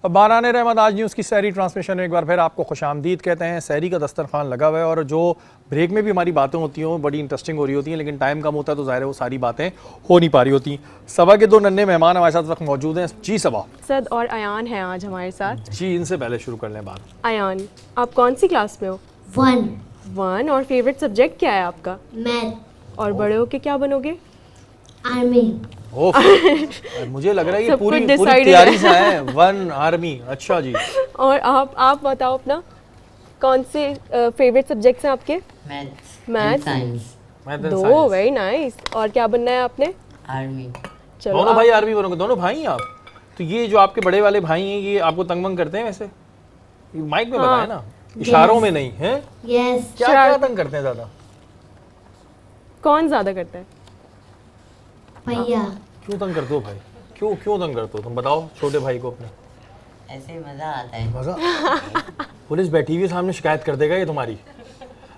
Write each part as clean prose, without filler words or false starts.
बारान रहमत आज न्यूज़ की सहरी ट्रांसमिशन में एक बार फिर आपको खुशामदीद कहते हैं। सहरी का दस्तरखान लगा हुआ है और जो ब्रेक में भी हमारी बातें होती हैं बड़ी इंटरेस्टिंग हो रही होती हैं, लेकिन टाइम कम होता है तो ज़ाहिर है वो सारी बातें हो नहीं पा रही होती। सबा के दो नन्हे मेहमान हमारे साथ वक्त मौजूद हैं। जी सबा, सद और अयान हैं आज हमारे साथ। जी इनसे पहले शुरू कर लें बात। अयान, आप कौन सी क्लास में हो? 1 और फेवरेट सब्जेक्ट क्या है आपका? मैथ और बड़े होके क्या बनोगे? आर्मी ओह मुझे लग रहा है ये सब पूरी कुछ पूरी decided तैयारी है। से आए हैं। 1 आर्मी, अच्छा जी। और आप बताओ अपना, कौन से फेवरेट सब्जेक्ट्स हैं आपके? Maths science. Math and दो, science। Very nice. और क्या बनना है आपने? आर्मी। चलो दोनों भाई आर्मी बनोगे? दोनों भाई हैं आप? तो ये जो आपके बड़े वाले भाई हैं ये आपको तंग वंग करते हैं वैसे? ये माइक में बताएं ना, इशारों में नहीं है। यस क्या क्या तंग करते हैं ज्यादा? कौन ज्यादा करता है? भैया क्यों तंग करते हो भाई? क्यों तंग करते हो तुम बताओ छोटे भाई को अपने? ऐसे ही मज़ा आता है। मजा पुलिस बैठी हुई है सामने, शिकायत कर देगा ये तुम्हारी।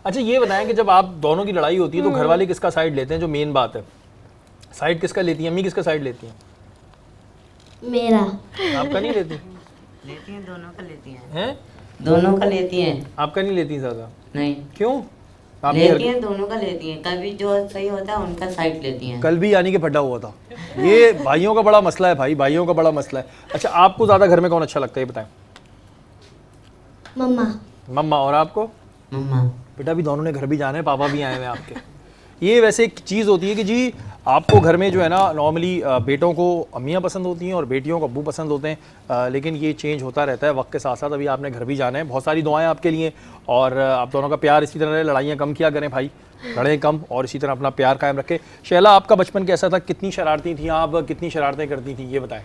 अच्छा ये बताएं कि जब आप दोनों की लड़ाई होती है तो घर वाले किसका साइड लेते हैं? जो मेन बात है, साइड किसका लेती हैं? अम्मी किसका साइड लेती हैं? मेरा आपका नहीं लेती लेती हैं, दोनों का लेती हैं। हैं? दोनों का लेती हैं। आपका नहीं लेती ज्यादा? नहीं, क्यों? आप लेती हैं, दोनों का लेती हैं। कभी जो सही होता है उनका साइड लेती हैं। कल भी यानी कि फटा हुआ था। ये भाइयों का बड़ा मसला है भाई, भाइयों का बड़ा मसला है। अच्छा आपको ज्यादा घर में कौन अच्छा लगता है ये बताएं? मम्मा मम्मा। और आपको? मम्मा। बेटा भी दोनों ने घर भी जाना है, पापा भी आए हुए हैं आपके। ये वैसे एक चीज़ होती है कि जी आपको घर में जो है ना नॉर्मली बेटों को अम्मियाँ पसंद होती हैं और बेटियों को अब्बू पसंद होते हैं, लेकिन ये चेंज होता रहता है वक्त के साथ साथ। अभी आपने घर भी जाना है, बहुत सारी दुआएं आपके लिए, और आप दोनों का प्यार इसी तरह रहे, लड़ाइयाँ कम किया करें भाई, लड़ें कम और इसी तरह अपना प्यार कायम रखें। शैला आपका बचपन कैसा था? कितनी शरारती थी आप? कितनी शरारतें करती थी ये बताएं?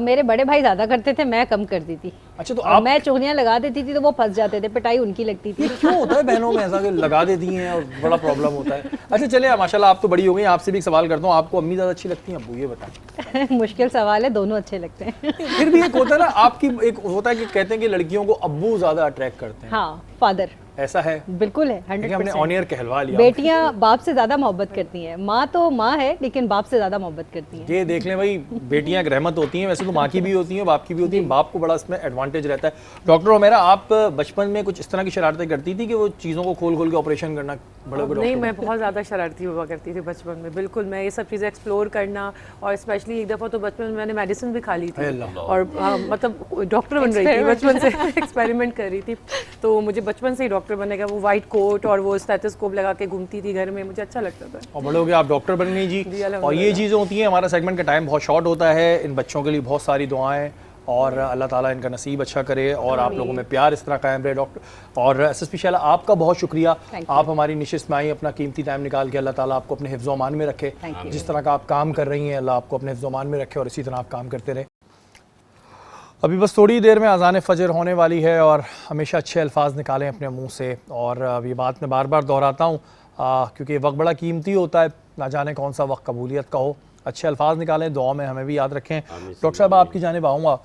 मेरे बड़े भाई ज़्यादा करते थे, मैं कम करती थी। अच्छा तो और आप, मैं चुगलियाँ लगा देती थी तो वो फंस जाते थे, पिटाई उनकी लगती थी। ये क्यों होता है बहनों में ऐसा कि लगा देती हैं और बड़ा प्रॉब्लम होता है? अच्छा चलिए माशाल्लाह आप तो बड़ी हो गई, आपसे भी एक सवाल करता हूँ, आपको अम्मी ज़्यादा अच्छी लगती हैं अब्बू ये बताएं? मुश्किल सवाल है, दोनों अच्छे लगते हैं। फिर भी एक होता है ना आपकी, एक होता है कि कहते हैं कि लड़कियों को अब्बू ज़्यादा अट्रैक्ट करते हैं। हाँ, फादर। ऐसा है? बिल्कुल है, देखिए हमने 100%। ऑन एयर कहलवा लिया। बेटियां बाप से ज़्यादा मोहब्बत करती हैं। माँ तो माँ है लेकिन बाप से ज़्यादा मोहब्बत करती हैं। ये देख लें भाई, बेटियां एक रहमत होती हैं, वैसे तो माँ की भी होती हैं बाप की भी होती हैं, बाप को बड़ा इसमें एडवांटेज रहता है। डॉक्टर उमेरा आप बचपन में कुछ इस तरह की शरारतें करती थी कि वो चीज़ों को खोल खोल के ऑपरेशन करना? बड़े बड़े नहीं, मैं बहुत ज़्यादा शरारती हुआ करती थी बचपन में। बिल्कुल, मैं ये सब चीज़ें एक्सप्लोर करना, और स्पेशली एक दफ़ा तो बचपन में मैंने मेडिसिन भी खा ली थी और मतलब डॉक्टर बन रही थी बचपन से। एक्सपेरिमेंट कर रही थी, तो मुझे बचपन से ही डॉक्टर बनने का, वो वाइट कोट और वो स्टेथोस्कोप लगा के घूमती थी घर में, मुझे अच्छा लगता था। और बड़े हो गए आप डॉक्टर बन गई जी। और ये चीज़ें होती हैं, हमारा सेगमेंट का टाइम बहुत शॉर्ट होता है, इन बच्चों के लिए बहुत सारी दुआएं और अल्लाह ताला इनका नसीब अच्छा करे और आप लोगों में प्यार इस तरह कायम रहे। डॉक्टर और एसएसपी शैला आपका बहुत शुक्रिया, आप हमारी निशिस्त में आई, अपना कीमती टाइम निकाल के। अल्लाह ताला आपको अपने हिफ्ज़-ओ-अमान में रखे, जिस तरह का आप काम कर रही हैं अल्लाह आपको अपने हिफ्ज़-ओ-अमान में रखे और इसी तरह आप काम करते रहे। अभी बस थोड़ी देर में अज़ान फ़जर होने वाली है और हमेशा अच्छे अल्फाज निकालें अपने मुंह से, और ये बात मैं बार बार दोहराता हूँ क्योंकि वक्त बड़ा कीमती होता है, ना जाने कौन सा वक्त कबूलियत का हो। अच्छे अल्फाज निकालें, दुआ में हमें भी याद रखें। डॉक्टर साहब आपकी जानिब आऊँगा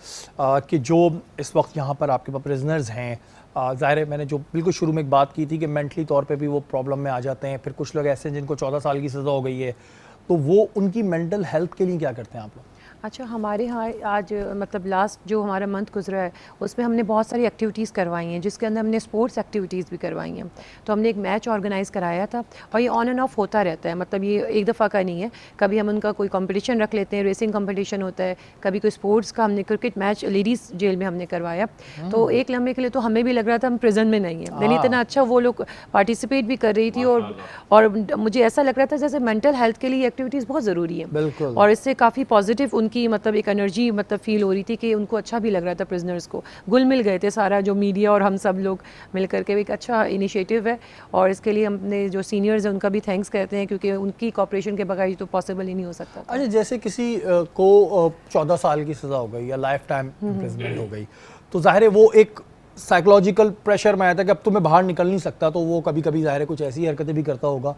कि जो इस वक्त यहाँ पर आपके पास प्रिजनर्स हैं, ज़ाहिर है मैंने जो बिल्कुल शुरू में एक बात की थी कि मेंटली तौर पे भी वो प्रॉब्लम में आ जाते हैं। फिर कुछ लोग ऐसे हैं जिनको 14 साल की सज़ा हो गई है, तो वो उनकी मेंटल हेल्थ के लिए क्या करते हैं आप लोग? अच्छा, हमारे यहाँ आज मतलब लास्ट जो हमारा मंथ गुजरा है उसमें हमने बहुत सारी एक्टिविटीज़ करवाई हैं, जिसके अंदर हमने स्पोर्ट्स एक्टिविटीज़ भी करवाई हैं। तो हमने एक मैच ऑर्गेनाइज़ कराया था और ये ऑन एंड ऑफ होता रहता है, मतलब ये एक दफ़ा का नहीं है। कभी हम उनका कोई कंपटीशन रख लेते हैं, रेसिंग कंपटीशन होता है, कभी कोई स्पोर्ट्स का, हमने क्रिकेट मैच लेडीज़ जेल में हमने करवाया। तो एक लम्हे के लिए तो हमें भी लग रहा था हम प्रिजन में नहीं है, यानी इतना अच्छा वो लोग पार्टिसिपेट भी कर रही थी। और मुझे ऐसा लग रहा था जैसे मेंटल हेल्थ के लिए एक्टिविटीज़ बहुत ज़रूरी है, और इससे काफ़ी पॉजिटिव उनकी मतलब एक एनर्जी मतलब फील हो रही थी कि उनको अच्छा भी लग रहा था। प्रिजनर्स को घुल मिल गए थे, सारा जो मीडिया और हम सब लोग मिल करके, एक अच्छा इनिशिएटिव है, और इसके लिए हमने जो सीनियर्स हैं उनका भी थैंक्स कहते हैं, क्योंकि उनकी कोऑपरेशन के बगैर तो पॉसिबल ही नहीं हो सकता। अच्छा, जैसे किसी को 14 साल की सज़ा हो गई या लाइफ टाइम इम्प्रिजनमेंट हो गई, तो ज़ाहिर है वो एक साइकोलॉजिकल प्रेशर में आया था कि अब तो मैं बाहर निकल नहीं सकता, तो वो कभी कभी ज़ाहिर है कुछ ऐसी हरकतें भी करता होगा।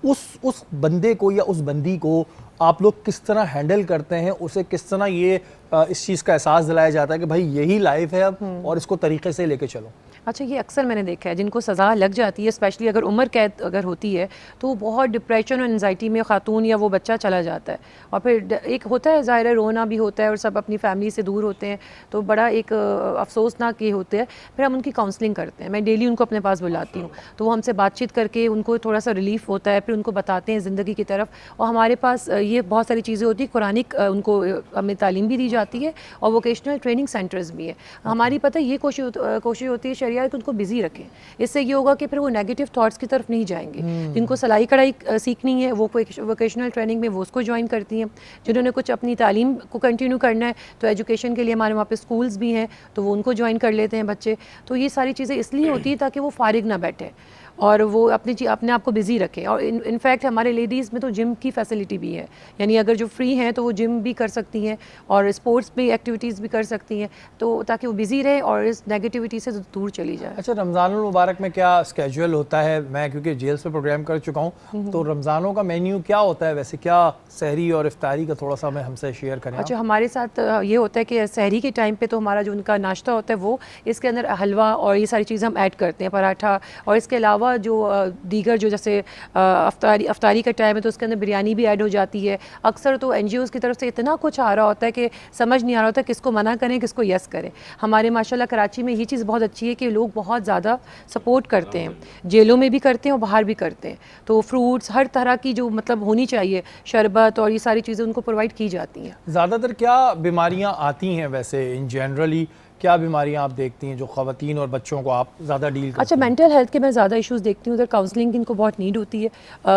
उस बंदे को या उस बंदी को आप लोग किस तरह हैंडल करते हैं? उसे किस तरह ये इस चीज़ का एहसास दिलाया जाता है कि भाई यही लाइफ है अब और इसको तरीके से लेके चलो? अच्छा, ये अक्सर मैंने देखा है जिनको सज़ा लग जाती है, स्पेशली अगर उम्र कैद अगर होती है, तो वो बहुत डिप्रेशन और एनजाइटी में खातून या वो बच्चा चला जाता है। और फिर एक होता है ज़ाहिर है, रोना भी होता है और सब अपनी फैमिली से दूर होते हैं, तो बड़ा एक अफसोसनाक ये होते हैं। फिर हम उनकी काउंसलिंग करते हैं, मैं डेली उनको अपने पास बुलाती हूँ, तो वो हमसे बातचीत करके उनको थोड़ा सा रिलीफ होता है, फिर उनको बताते हैं ज़िंदगी की तरफ। और हमारे पास ये बहुत सारी चीज़ें होती हैं, कुरानिक उनको हमें तालीम भी दी जाती है और वोकेशनल ट्रेनिंग सेंटर्स भी है। हमारी पता है ये कोशिश होती है शरिया कि उनको बिजी रखें। इससे ये होगा कि फिर वो नेगेटिव थॉट्स की तरफ नहीं जाएंगे। जिनको सिलाई कढ़ाई सीखनी है वो वोकेशनल ट्रेनिंग में वो उसको ज्वाइन करती हैं। जिन्होंने कुछ अपनी तालीम को कंटिन्यू करना है तो एजुकेशन के लिए हमारे वहाँ पे स्कूल्स भी हैं, तो वो उनको ज्वाइन कर लेते हैं बच्चे। तो ये सारी चीज़ें इसलिए होती है ताकि वो फारिग ना बैठे और वो अपने आप को बिज़ी रखें। और इनफैक्ट हमारे लेडीज़ में तो जिम की फैसिलिटी भी है, यानी अगर जो फ्री हैं तो वो जिम भी कर सकती हैं और स्पोर्ट्स भी एक्टिविटीज़ भी कर सकती हैं, तो ताकि वो बिज़ी रहे और इस नेगेटिविटी से दूर चली जाए। अच्छा, रमज़ानुल मुबारक में क्या स्केड्यूल होता है? मैं क्योंकि जेल्स पे प्रोग्राम कर चुका हूँ, तो रमज़ानों का मेन्यू क्या होता है वैसे? क्या सहरी और इफ्तारी का थोड़ा सा हमें हमसे शेयर करें? अच्छा, हमारे साथ ये होता है कि सहरी के टाइम पे तो हमारा जो उनका नाश्ता होता है वो इसके अंदर हलवा और ये सारी चीज़ें हम ऐड करते हैं, पराठा। और इसके अलावा जो दीगर जो जैसे अफ्तारी का टाइम है तो उसके अंदर बिरयानी भी ऐड हो जाती है। अक्सर तो NGOs की तरफ से इतना कुछ आ रहा होता है कि समझ नहीं आ रहा होता किसको मना करें किसको यस करें। हमारे माशाल्लाह कराची में ये चीज़ बहुत अच्छी है कि लोग बहुत ज़्यादा सपोर्ट करते हैं, जेलों में भी करते हैं और बाहर भी करते हैं। तो फ्रूट्स हर तरह की जो मतलब होनी चाहिए, शरबत और ये सारी चीज़ें उनको प्रोवाइड की जाती हैं। ज़्यादातर क्या बीमारियाँ आती हैं वैसे इन जनरली? क्या बीमारियां आप देखती हैं जो ख़वातीन और बच्चों को आप ज़्यादा डील करते हैं? अच्छा, मेंटल हेल्थ के मैं ज़्यादा इश्यूज़ देखती हूँ। उधर काउंसलिंग की इनको बहुत नीड होती है,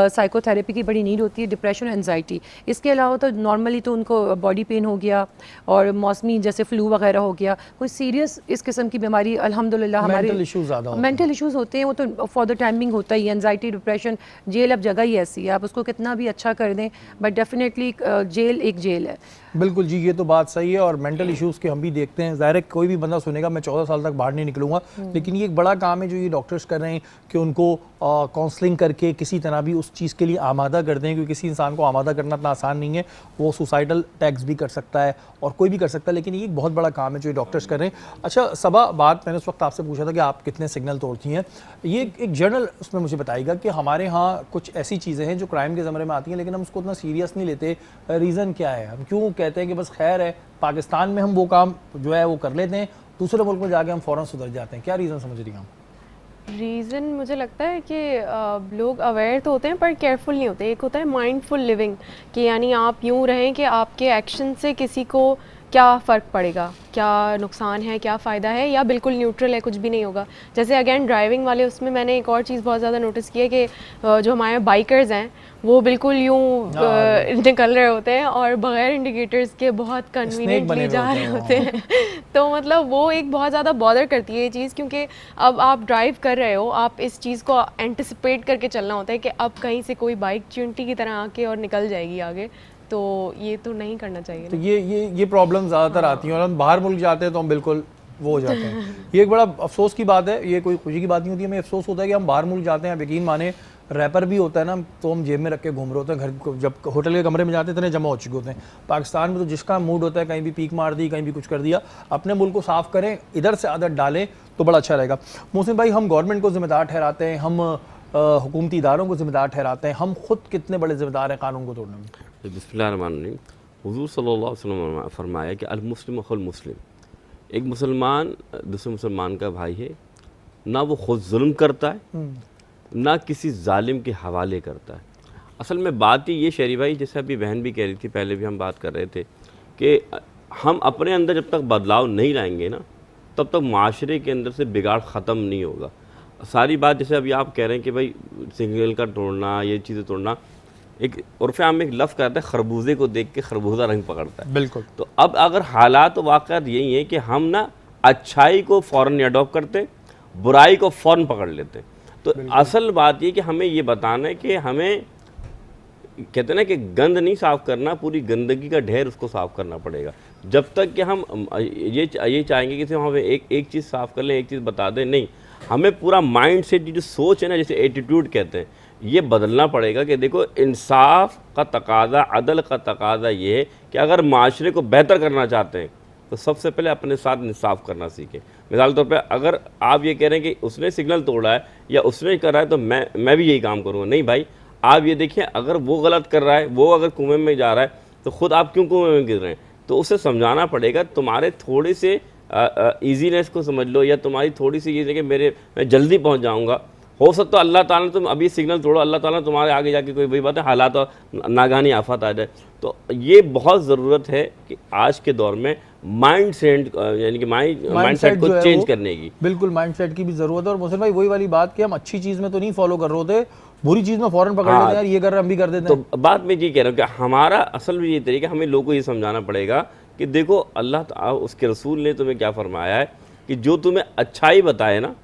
साइकोथेरेपी की बड़ी नीड होती है, डिप्रेशन, एनजाइटी। इसके अलावा तो नॉर्मली तो उनको बॉडी पेन हो गया और मौसमी जैसे फ्लू वगैरह हो गया, कोई सीरियस इस किस्म की बीमारी अल्हम्दुलिल्लाह हमारे मेंटल इश्यूज़ ज़्यादा मेंटल इश्यूज़ होते हैं। वो तो फॉर द टाइमिंग होता ही है। एनजाइटी, डिप्रेशन, जेल अब जगह ही ऐसी है, आप उसको कितना भी अच्छा कर दें बट डेफिनेटली जेल एक जेल है। बिल्कुल जी, ये तो बात सही है। और मेंटल इश्यूज़ के हम भी देखते हैं। ज़ाहिर है कोई भी बंदा सुनेगा मैं 14 साल तक बाहर नहीं निकलूंगा, लेकिन ये एक बड़ा काम है जो ये डॉक्टर्स कर रहे हैं कि उनको काउंसलिंग करके किसी तरह भी उस चीज़ के लिए आमादा कर दें, क्योंकि किसी इंसान को आमादा करना इतना आसान नहीं है। वो सुसाइडल अटैक्स भी कर सकता है और कोई भी कर सकता है, लेकिन ये एक बहुत बड़ा काम है जो ये डॉक्टर्स कर रहे हैं। अच्छा सबा, बात मैंने उस वक्त आपसे पूछा था कि आप कितने सिग्नल तोड़ती हैं, ये एक जर्नल उसमें मुझे बताइएगा कि हमारे यहाँ कुछ ऐसी चीज़ें हैं जो क्राइम के ज़मरे में आती हैं लेकिन हम उसको उतना सीरियस नहीं लेते। रीज़न क्या है? हम क्यों कहते हैं कि बस खैर है, पाकिस्तान में हम वो काम जो है वो कर लेते हैं, दूसरे मुल्क में जाके हम फ़ौरन सुधर जाते हैं? क्या रीज़न समझ रही हैं आप? रीज़न मुझे लगता है कि लोग अवेयर तो होते हैं पर केयरफुल नहीं होते। एक होता है माइंडफुल लिविंग, कि यानी आप यूँ रहें कि आपके एक्शन से किसी को क्या फ़र्क पड़ेगा, क्या नुकसान है, क्या फ़ायदा है, या बिल्कुल न्यूट्रल है, कुछ भी नहीं होगा। जैसे अगेन ड्राइविंग वाले उसमें मैंने एक और चीज़ बहुत ज़्यादा नोटिस की है कि जो हमारे बाइकर्स हैं वो बिल्कुल यूँ निकल रहे होते हैं और बग़ैर इंडिकेटर्स के बहुत कन्वीनियंटली जा रहे होते हैं। तो मतलब वो एक बहुत ज़्यादा बॉदर करती है ये चीज़, क्योंकि अब आप ड्राइव कर रहे हो, आप इस चीज़ को एंटिसिपेट करके चलना होता है कि अब कहीं से कोई बाइक चींटी की तरह आके और निकल जाएगी आगे, तो ये तो नहीं करना चाहिए। तो ये प्रॉब्लम ज़्यादातर आती हैं और हम बाहर मुल्क जाते हैं तो हम बिल्कुल वो हो जाते हैं। ये एक बड़ा अफसोस की बात है, ये कोई खुशी की बात नहीं होती है। हमें अफसोस होता है कि हम बाहर मुल्क जाते हैं, आप यकीन माने रैपर भी होता है ना तो हम जेब में रख के घूम रहे होते हैं, घर को जब होटल के कमरे में जाते हैं इतने जमा हो चुके होते हैं। पाकिस्तान में तो जिसका मूड होता है कहीं भी पीक मार दी, कहीं भी कुछ कर दिया। अपने मुल्क को साफ़ करें, इधर से आदत डालें तो बड़ा अच्छा रहेगा। मोहसिन भाई, हम गवर्नमेंट को ज़िम्मेदार ठहराते हैं, हम हुकूमती इदारों को ज़िम्मेदार ठहराते हैं, हम खुद कितने बड़े ज़िम्मेदार हैं कानून को तोड़ने में? बिस्मिल्लाहिर्रहमानिर्रहीम। हुज़ूर सल्लल्लाहु अलैहि वसल्लम ने फरमाया कि अल मुस्लिम अखुल मुस्लिम, एक मुसलमान दूसरे मुसलमान का भाई है, ना वो खुद जुल्म करता है ना किसी जालिम के हवाले करता है। असल में बात ही ये शहरी भाई, जैसे अभी बहन भी कह रही थी, पहले भी हम बात कर रहे थे कि हम अपने अंदर जब तक बदलाव नहीं लाएंगे ना तब तक माशरे के अंदर से बिगाड़ ख़त्म नहीं होगा। सारी बात जैसे अभी आप कह रहे हैं कि भाई सिग्नल का तोड़ना, ये चीज़ें तोड़ना, एक उर्फ़ आम में एक लफ्ज़ कहता है खरबूजे को देख के खरबूजा रंग पकड़ता है। बिल्कुल। तो अब अगर हालात वाक़अत यही है कि हम ना अच्छाई को फ़ौरन अडॉप्ट करते, बुराई को फ़ौरन पकड़ लेते। तो असल बात ये कि हमें ये बताना है कि हमें कहते हैं ना कि गंद नहीं साफ़ करना, पूरी गंदगी का ढेर उसको साफ़ करना पड़ेगा। जब तक कि हम ये चाहेंगे कि हम हमें एक चीज़ साफ़ कर लें, एक चीज़ बता दें, नहीं, हमें पूरा माइंड सेट, जो सोच है ना, जैसे एटीट्यूड कहते हैं, ये बदलना पड़ेगा कि देखो इंसाफ का तकादा, अदल का तकादा ये है कि अगर माशरे को बेहतर करना चाहते हैं तो सबसे पहले अपने साथ इंसाफ करना सीखें। मिसाल के तौर पे अगर आप ये कह रहे हैं कि उसने सिग्नल तोड़ा है या उसने कर रहा है तो मैं भी यही काम करूँगा, नहीं भाई, आप ये देखिए अगर वो गलत कर रहा है, वो अगर कुएं में जा रहा है तो ख़ुद आप क्यों कुएं में गिर रहे हैं? तो उसे समझाना पड़ेगा, तुम्हारे थोड़े से ईजीनेस को समझ लो, या तुम्हारी थोड़ी सी ये कि मैं जल्दी पहुँच जाऊँगा। हो सकता है अल्लाह ताला तुम अभी सिग्नल तोड़ो, अल्लाह ताला तुम्हारे आगे जाके कोई वही बात है हालात और नागानी आफत आ जाए। तो ये बहुत ज़रूरत है कि आज के दौर में माइंड सेट यानी कि माइंड सेट को चेंज करने की, बिल्कुल माइंड सेट की भी ज़रूरत है। और मोहसिन भाई वही वाली बात कि हम अच्छी चीज़ में तो नहीं फॉलो कर रहे होते, बुरी चीज़ में फ़ौरन पकड़ लेते हैं, यार ये कर रहे हम भी कर देते हैं। तो बात मैं ये कह रहा हूँ कि हमारा असल में ये तरीका, हमें लोगों को ये समझाना पड़ेगा कि देखो अल्लाह ताला उसके रसूल ने तुम्हें क्या फरमाया है कि जो तुम्हें अच्छाई बताए ना,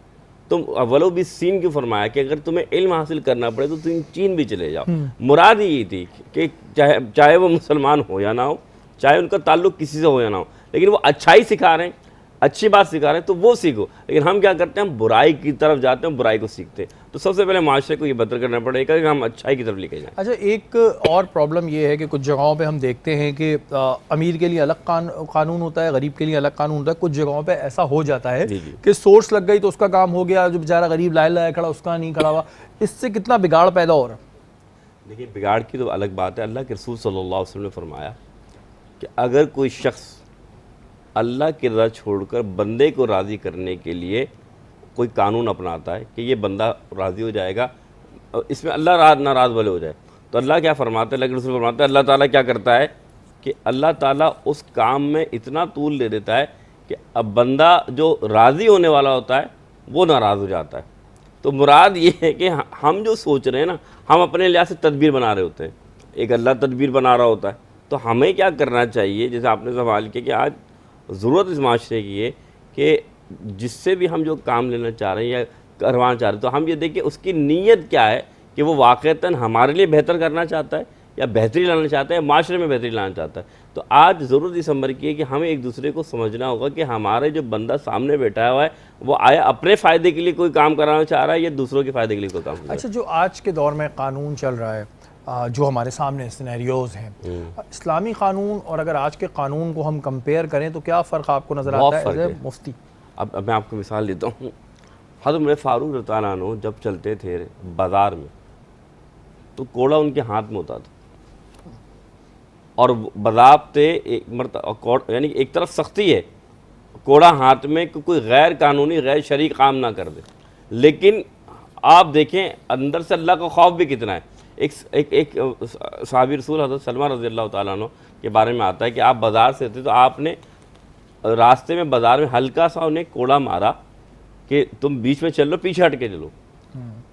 तुम वलो भी सीन क्यों फरमाया कि अगर तुम्हें इल्म हासिल करना पड़े तो तुम चीन भी चले जाओ। मुराद ये थी कि चाहे वो मुसलमान हो या ना हो, चाहे उनका ताल्लुक किसी से हो या ना हो, लेकिन वो अच्छाई सिखा रहे हैं, अच्छी बात सिखा रहे हैं तो वो सीखो। लेकिन हम क्या करते हैं, हम बुराई की तरफ जाते हैं, बुराई को सीखते हैं। तो सबसे पहले माशरे को ये बेहतर करना पड़ेगा कि हम अच्छाई की तरफ लेके जाएं। अच्छा, एक और प्रॉब्लम ये है कि कुछ जगहों पे हम देखते हैं कि अमीर के लिए अलग कानून होता है, गरीब के लिए अलग कानून होता है। कुछ जगहों पे ऐसा हो जाता है कि सोर्स लग गई तो उसका काम हो गया, जो बेचारा गरीब लाए लाए खड़ा उसका नहीं खड़ा हुआ। इससे कितना बिगाड़ पैदा हो रहा है? देखिए, बिगाड़ की तो अलग बात है। अल्लाह के रसूल सल्लल्लाहु अलैहि वसल्लम ने फरमाया कि अगर कोई शख्स अल्लाह की रज़ा छोड़कर बंदे को राज़ी करने के लिए कोई कानून अपनाता है कि ये बंदा राज़ी हो जाएगा, इसमें अल्लाह नाराज़ भले हो जाए, तो अल्लाह क्या फरमाता है, अल्लाह के रसूल फरमाता है, अल्लाह ताला क्या करता है कि अल्लाह ताला उस काम में इतना तूल दे देता है कि अब बंदा जो राज़ी होने वाला होता है वो नाराज़ हो जाता है। तो मुराद ये है कि हम जो सोच रहे हैं ना, हम अपने लिहाज से तदबीर बना रहे होते हैं, एक अल्लाह तदबीर बना रहा होता है। तो हमें क्या करना चाहिए, जैसे आपने सवाल किया कि आज ज़रूरत इस माशरे की है कि जिससे भी हम जो काम लेना चाह रहे हैं या करवाना चाह रहे हैं, तो हम ये देखें उसकी नीयत क्या है कि वो वाक़तन हमारे लिए बेहतर करना चाहता है या बेहतरी लाना चाहता है, माशरे में बेहतरी लाना चाहता है। तो आज ज़रूरत इस अमर की है कि हमें एक दूसरे को समझना होगा कि हमारे जो बंदा सामने बैठा हुआ है वो आया अपने फ़ायदे के लिए कोई काम कराना चाह रहा है या दूसरों के फ़ायदे के लिए कोई काम कर रहा है। अच्छा, जो आज के दौर में कानून चल रहा है, जो हमारे सामने सिनेरियोज़ हैं, इस्लामी कानून और अगर आज के कानून को हम कंपेयर करें तो क्या फ़र्क आपको नज़र आता है एज़ ए मुफ्ती? अब मैं आपको मिसाल देता हूँ। हज़रत उमर फ़ारूक रज़ियल्लाहु अन्हु जब चलते थे बाज़ार में तो कोड़ा उनके हाथ में होता था और बज़ाब्ते एक मरतबा, यानी एक तरफ सख्ती है, कोड़ा हाथ में कि कोई गैर कानूनी गैर शरई काम ना कर दे, लेकिन आप देखें अंदर से अल्लाह का खौफ भी कितना है। एक सहाबी रसूल हज़रत सलमा रज़ियल्लाहु ताला अन्हु के बारे में आता है कि आप बाज़ार से थे तो आपने रास्ते में बाज़ार में हल्का सा उन्हें कोड़ा मारा कि तुम बीच में चल लो, पीछे हट के चलो,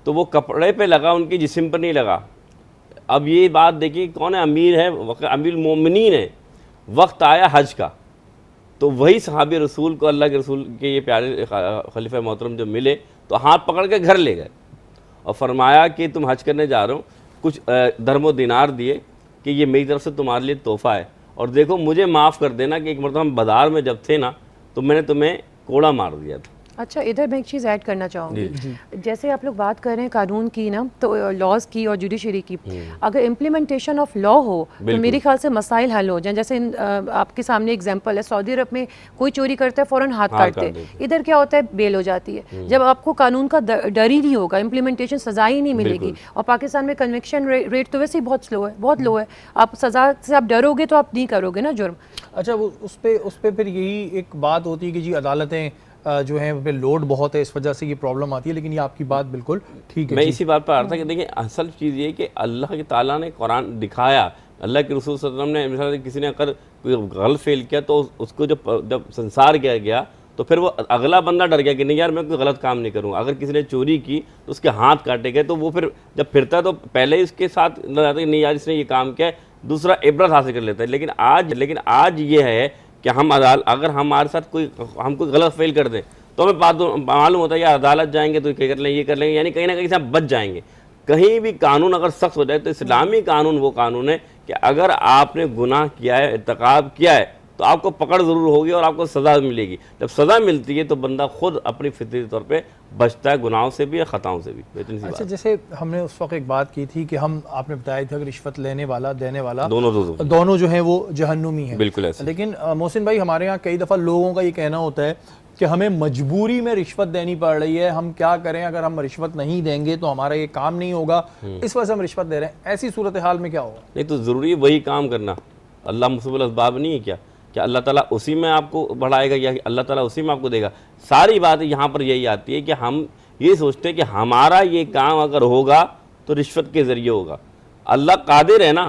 तो वो कपड़े पे लगा, उनके जिस्म पर नहीं लगा। अब ये बात देखिए कौन है, अमीर है, अमीर मोमिनीन है, वक्त आया हज का, तो वही सहाबी रसूल को अल्लाह के रसूल के ये प्यारे खलीफा मोहतरम जो मिले तो हाथ पकड़ के घर ले गए और फरमाया कि तुम हज करने जा रहे हो, कुछ दरमो दिनार दिए कि ये मेरी तरफ से तुम्हारे लिए तोहफ़ा है, और देखो मुझे माफ़ कर देना कि एक मरतबा हम बाज़ार में जब थे ना तो मैंने तुम्हें कोड़ा मार दिया था। अच्छा, इधर मैं एक चीज़ ऐड करना चाहूँगी। जैसे आप लोग बात कर रहे हैं कानून की ना, तो लॉज की और जुडिशरी की, अगर इम्प्लीमेंटेशन ऑफ लॉ हो तो मेरे ख्याल से मसाइल हल हो जाएं। जैसे आपके सामने एग्जांपल है, सऊदी अरब में कोई चोरी करता है फ़ौरन हाथ काटते, इधर क्या होता है, बेल हो जाती है। जब आपको कानून का डर ही नहीं होगा, इम्प्लीमेंटेशन सज़ा ही नहीं मिलेगी। और पाकिस्तान में कन्विक्शन रेट तो वैसे ही बहुत स्लो है, बहुत लो है। आप सज़ा से आप डरोगे तो आप नहीं करोगे ना जुर्म। अच्छा, वो उस पर फिर यही एक बात होती है कि जी अदालतें जो हैं पे लोड बहुत है, इस वजह से ये प्रॉब्लम आती है। लेकिन ये आपकी बात बिल्कुल ठीक है। मैं इसी बात पर आ रहा था कि देखिए असल चीज़ ये कि अल्लाह के ताला ने कुरान दिखाया, अल्लाह के रसूल सल्लल्लाहु अलैहि वसल्लम ने, मिसाल किसी ने अगर कोई गलत फेल किया तो उसको जब संसार किया गया तो फिर वो अगला बंदा डर गया कि नहीं यार मैं कोई गलत काम नहीं करूँगा। अगर किसी ने चोरी की तो उसके हाथ काटे गए, तो वो फिर जब फिरता है तो पहले इसके साथ न जाता कि नहीं यार इसने ये काम किया है, दूसरा इबरत हासिल कर लेता है। लेकिन आज ये है कि अगर हमारे साथ हम कोई गलत फेल कर दें तो हमें बात मालूम होता है कि अदालत जाएंगे तो ये कर लेंगे, यानी कहीं ना कहीं से आप बच जाएंगे। कहीं भी कानून अगर सख्त हो जाए तो इस्लामी कानून वो कानून है कि अगर आपने गुनाह किया है, इर्तिकाब किया है, तो आपको पकड़ ज़रूर होगी और आपको सज़ा मिलेगी। जब सज़ा मिलती है तो बंदा खुद अपनी फितरी तौर पे बचता है गुनाहों से भी और ख़ताओं से भी। बेहतरीन सी अच्छा, बात। जैसे हमने उस वक्त एक बात की थी कि हम आपने बताया था कि रिश्वत लेने वाला देने वाला दोनों जो हैं वो जहन्नुमी हैं। बिल्कुल ऐसे। लेकिन मोहसिन भाई, हमारे यहाँ कई दफ़ा लोगों का ये कहना होता है कि हमें मजबूरी में रिश्वत देनी पड़ रही है, हम क्या करें, अगर हम रिश्वत नहीं देंगे तो हमारा ये काम नहीं होगा, इस वजह से हम रिश्वत दे रहे हैं। ऐसी सूरत हाल में क्या होगा? नहीं तो ज़रूरी है वही काम करना। अल्लाह मुस्बिल असबाब नहीं है क्या अल्लाह ताला उसी में आपको बढ़ाएगा या अल्लाह ताला उसी में आपको देगा? सारी बात यहाँ पर यही आती है कि हम ये सोचते हैं कि हमारा ये काम अगर होगा तो रिश्वत के ज़रिए होगा। अल्लाह कादिर है ना,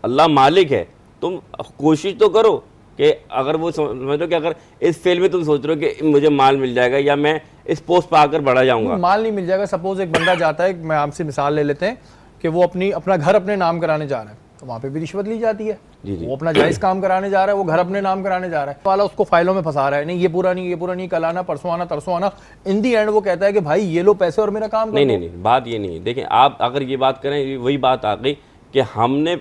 अल्लाह मालिक है। तुम कोशिश तो करो कि अगर वो समझ लो कि अगर इस फेल में तुम सोच रहे हो कि मुझे माल मिल जाएगा या मैं इस पोस्ट पर आकर बढ़ा जाऊँगा। माल नहीं मिल जाएगा। सपोज एक बंदा जाता है, मैं आपसे मिसाल ले लेते हैं कि वो अपना घर अपने नाम कराने जा रहा है, तो वहाँ पे भी रिश्वत ली जाती है। वो अपना जायज़ काम कराने जा रहा है, वो घर अपने नाम कराने जा रहा है, वाला उसको फाइलों में फंसा रहा है, नहीं ये पूरा नहीं, ये पूरा नहीं, कल आना, परसों आना, तरसों आना। इन दी एंड वो कहता है कि भाई ये लो पैसे और मेरा काम करो। नहीं, बात ये नहीं है। देखें, आप अगर ये बात करें, वही बात आ गई कि हमने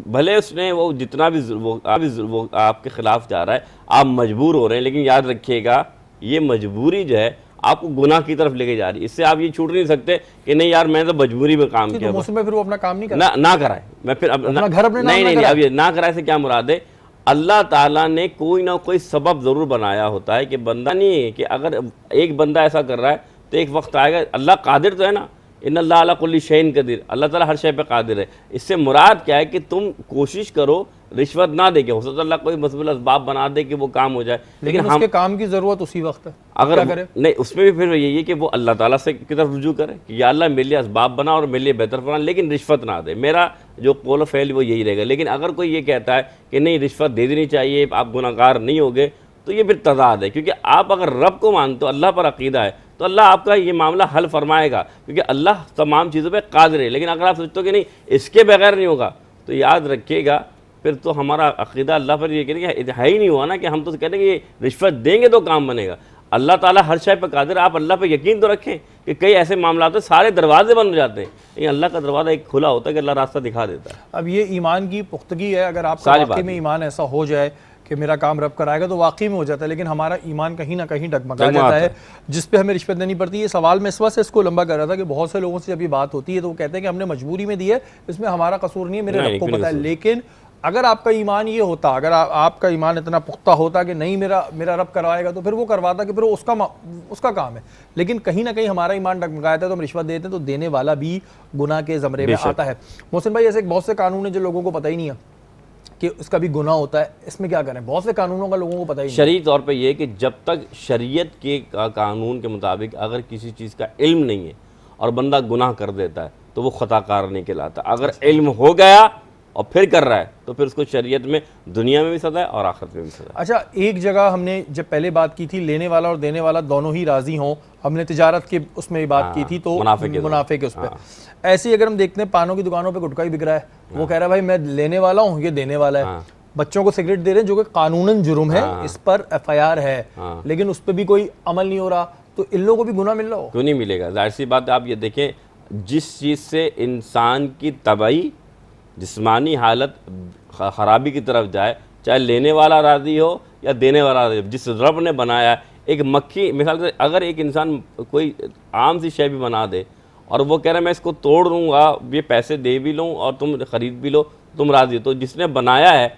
भले उसने वो जितना भी वो आपके खिलाफ जा रहा है, आप मजबूर हो रहे हैं, लेकिन याद रखिएगा ये मजबूरी जो है आपको गुनाह की तरफ लेके जा रही है। इससे आप ये छूट नहीं सकते कि नहीं यार मैं तो मजबूरी में काम किया, तो फिर वो अपना काम नहीं करा, ना कराए। मैं फिर अपना घर अपने नहीं, अब ये ना कराए से क्या मुराद है? अल्लाह ताला ने कोई ना कोई सबब ज़रूर बनाया होता है कि बंदा नहीं है कि अगर एक बंदा ऐसा कर रहा है तो एक वक्त आएगा। अल्लाह कादिर तो है ना, इन्नल्लाह अला कुल्ली शैइन कदीर, अल्लाह ताला हर शय पे कादिर है। इससे मुराद क्या है कि तुम कोशिश करो रिश्वत ना दे के, हो सकता है अल्लाह कोई मसबूल असबाब बना दे कि वो काम हो जाए, लेकिन उसके काम की ज़रूरत उसी वक्त है। अगर नहीं, उसमें भी फिर यही है कि वो अल्लाह ताला से की तरफ रुजू करे कि या अल्लाह मेरे लिए असबाब बना और मेरे लिए बेहतर बना, लेकिन रिश्वत ना दे। मेरा जो कौल फ़ैल वो यही रहेगा। लेकिन अगर कोई ये कहता है कि नहीं रिश्वत दे देनी चाहिए, आप गुनाहगार नहीं होगे, तो ये फिर तज़ाद है। क्योंकि आप अगर रब को मानते हो, अल्लाह पर अकीदा है, तो अल्लाह आपका ये मामला हल फरमाएगा, क्योंकि अल्लाह तमाम चीज़ों पे कादिर है। लेकिन अगर आप सोचते हो कि नहीं इसके बगैर नहीं होगा, तो याद रखिएगा फिर तो हमारा अकीदा अल्लाह पर ये कहने कि है ही नहीं हुआ ना, कि हम तो कहते हैं कि रिश्वत देंगे तो काम बनेगा। अल्लाह ताला हर शय पर कादिर। आप अल्लाह पर यकीन तो रखें कि कई ऐसे मामला होते हैं सारे दरवाजे बंद हो जाते हैं, लेकिन अल्लाह का दरवाज़ा एक खुला होता है कि अल्लाह रास्ता दिखा देता है। अब ये ईमान की पुख्तगी है। अगर आपका वाकई में ईमान ऐसा हो जाए कि मेरा काम रब कराएगा, तो वाकई में हो जाता है। लेकिन हमारा ईमान कहीं ना कहीं डगमगा जाता है, जिस पे हमें रिश्वत देनी पड़ती है। ये सवाल मैं इस वजह से इसको लंबा कर रहा था कि बहुत से लोगों से जब ये बात होती है तो वो कहते हैं कि हमने मजबूरी में दी है, इसमें हमारा कसूर नहीं है, मेरे रब को पता है। लेकिन अगर आपका ईमान ये होता, अगर आपका ईमान इतना पुख्ता होता कि नहीं मेरा रब करवाएगा, तो फिर वो करवाता कि फिर वो उसका काम है। लेकिन कहीं ना कहीं हमारा ईमान डगमगाता है, तो हम रिश्वत देते हैं, तो देने वाला भी गुनाह के ज़मरे में आता है। मोहसिन भाई, ऐसे बहुत से कानून है जो लोगों को पता ही नहीं है कि उसका भी गुनाह होता है, इसमें क्या करें? बहुत से कानूनों का लोगों को पता ही नहीं। शरई तौर पे ये कि जब तक शरीयत के कानून के मुताबिक अगर किसी चीज़ का इल्म नहीं है और बंदा गुनाह कर देता है, तो वो ख़ताकार नहीं कहलाता। अगर इल्म हो गया और फिर कर रहा है, तो फिर उसको शरीयत में दुनिया में भी सज़ा है और आखिरत में भी सज़ा है। अच्छा, एक जगह हमने जब पहले बात की थी, लेने वाला और देने वाला दोनों ही राज़ी हों, हमने तिजारत के उसमें बात की थी, तो मुनाफे के उस पर। ऐसे ही अगर हम देखते हैं, पानों की दुकानों पे गुटखा ही बिक रहा है, वो कह रहा है भाई मैं लेने वाला हूँ, ये देने वाला है। बच्चों को सिगरेट दे रहे हैं, जो कि कानूनन जुर्म है, इस पर FIR है, लेकिन उस पर भी कोई अमल नहीं हो रहा, तो इन लोगों को भी गुनाह मिल रहा हो? क्यों नहीं मिलेगा? जाहिर सी बात है। आप ये देखें, जिस चीज़ से इंसान की तबाही जिस्मानी हालत ख़राबी की तरफ जाए, चाहे लेने वाला राज़ी हो या देने वाला राज़ी हो, जिस रब ने बनाया, एक मक्खी मिसाल से अगर एक इंसान कोई आम सी शय भी बना दे और वो कह रहा है मैं इसको तोड़ दूँगा, ये पैसे दे भी लूँ और तुम ख़रीद भी लो, तुम राज़ी हो, तो जिसने बनाया है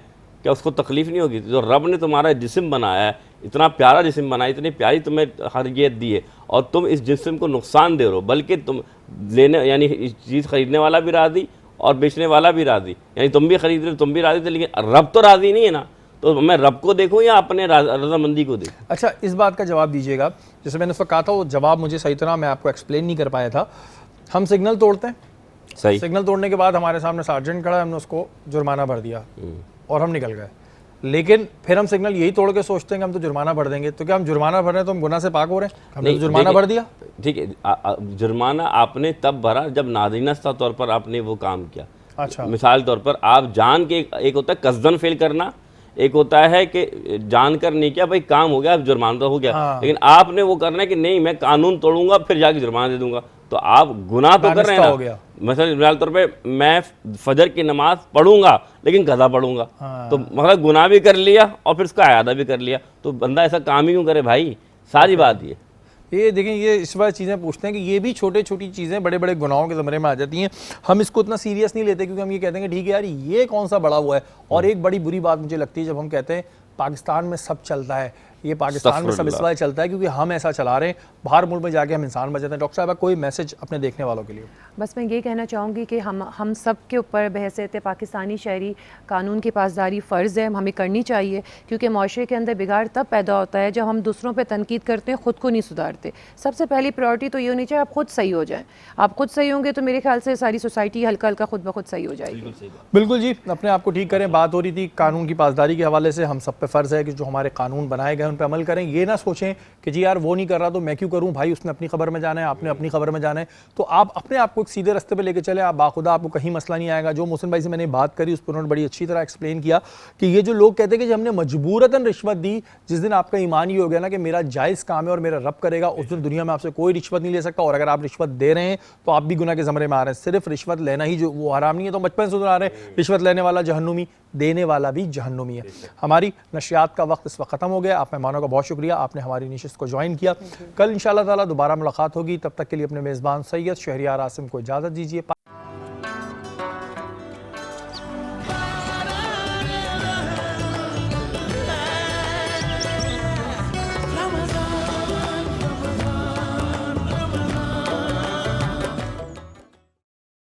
क्या उसको तकलीफ़ नहीं होगी? जो रब ने तुम्हारा जिस्म बनाया है, इतना प्यारा जिस्म बनाया, इतनी प्यारी तुम्हें हर्रियत दी है, और तुम इस जिस्म को नुकसान दे रहे हो, बल्कि तुम लेने यानी इस चीज़ ख़रीदने वाला भी राज़ी और बेचने वाला भी राज़ी, यानी तुम भी खरीद रहे हो, तुम भी राज़ी थे, लेकिन रब तो राज़ी नहीं है ना। तो मैं रब को देखूँ या अपने रजामंदी को देखूँ? अच्छा, इस बात का जवाब दीजिएगा। जैसे मैंने उसको कहा था, वो जवाब मुझे सही तरह मैं आपको एक्सप्लेन नहीं कर पाया था। हम सिग्नल तोड़ते हैं, सही, सिग्नल तोड़ने के बाद हमारे सामने सार्जेंट खड़ा है, हमने उसको जुर्माना भर दिया और हम निकल गए। लेकिन फिर हम सिग्नल यही तोड़ के सोचते हैं कि हम तो जुर्माना भर देंगे, तो क्या हम जुर्माना भर रहे हैं तो हम गुनाह से पाक हो रहे हैं? हमने तो जुर्माना भर दिया। ठीक है, जुर्माना आपने तब भरा जब नादीनस्ता तौर पर आपने वो काम किया। अच्छा, मिसाल तौर पर आप जान के, एक होता है कसदन फेल करना, एक होता है कि जानकर नहीं किया, भाई काम हो गया, जुर्माना तो हो गया। लेकिन आपने वो करना है कि नहीं मैं कानून तोड़ूंगा फिर जाके जुर्माना दे दूंगा, तो आप गुनाह तो कर रहे हैं ना। मतलब मिसाल तौर पे मैं फजर की नमाज पढ़ूंगा लेकिन कज़ा पढ़ूंगा, तो मतलब गुनाह भी कर लिया और फिर उसका अयादा भी कर लिया, तो बंदा ऐसा काम ही क्यों करे भाई, सारी बात ये देखें, ये इस बार चीज़ें पूछते हैं कि ये भी छोटे छोटी चीज़ें बड़े बड़े गुनाहों के ज़मरे में आ जाती हैं। हम इसको इतना सीरियस नहीं लेते क्योंकि हम ये कहते हैं कि ठीक है यार ये कौन सा बड़ा हुआ है। और एक बड़ी बुरी बात मुझे लगती है जब हम कहते हैं पाकिस्तान में सब चलता है, ये पाकिस्तान में सब इस वजह चलता है क्योंकि हम ऐसा चला रहे हैं, बाहर मुल्क में जाके हम इंसान बच जाते हैं। डॉक्टर साहब कोई मैसेज अपने देखने वालों के लिए? बस मैं ये कहना चाहूँगी कि हम सब के ऊपर बहैसियत पाकिस्तानी शहरी कानून की पासदारी फ़र्ज़ है, हमें करनी चाहिए, क्योंकि माशरे के अंदर बिगाड़ तब पैदा होता है जब हम दूसरों पे तनकीद करते हैं, ख़ुद को नहीं सुधारते। सबसे पहली प्रायोरिटी तो ये होनी चाहिए आप ख़ुद सही हो जाएं। आप ख़ुद सही होंगे तो मेरे ख्याल से सारी सोसाइटी हल्का हल्का खुद ब खुद सही हो जाएगी। बिल्कुल जी, अपने आप को ठीक करें। बात हो रही थी कानून की पासदारी के हवाले से, हम सब पे फ़र्ज़ है कि जो हमारे कानून बनाए गए उन पर अमल करें। ये ना सोचें कि जी यार वो नहीं कर रहा तो मैं क्यों करूं, भाई उसने अपनी खबर में जाना है, आपने अपनी खबर में जाना है, तो आप अपने आप को एक सीधे रास्ते पे लेके चले, आप बाखुदा, आपको कहीं मसला नहीं आएगा। जो मोहसिन भाई से मैंने बात करी उस पर उन्होंने बड़ी अच्छी तरह एक्सप्लेन किया कि ये जो लोग कहते हैं कि हमने मजबूरतन रिश्वत दी, जिस दिन आपका ईमान ये हो गया ना कि मेरा जायज़ काम है और मेरा रब करेगा, उस दिन दुनिया में आपसे कोई रिश्वत नहीं ले सकता। और अगर आप रिश्वत दे रहे हैं तो आप भी गुनाह के ज़मरे में आ रहे हैं। सिर्फ रिश्वत लेना ही जो वो हराम नहीं है, तो बचपन से सुना रहे हैं रिश्वत लेने वाला जहन्नुमी, देने वाला भी जहन्नुमी है। हमारी नशियात का वक्त इस वक्त ख़त्म हो गया। आप मेहमानों का बहुत शुक्रिया, आपने हमारी नशिस्त को ज्वाइन किया। कल इंशाअल्लाह ताला दोबारा मुलाकात होगी, तब तक के लिए अपने मेज़बान सैयद शहरियार आसिम को इजाज़त दीजिए।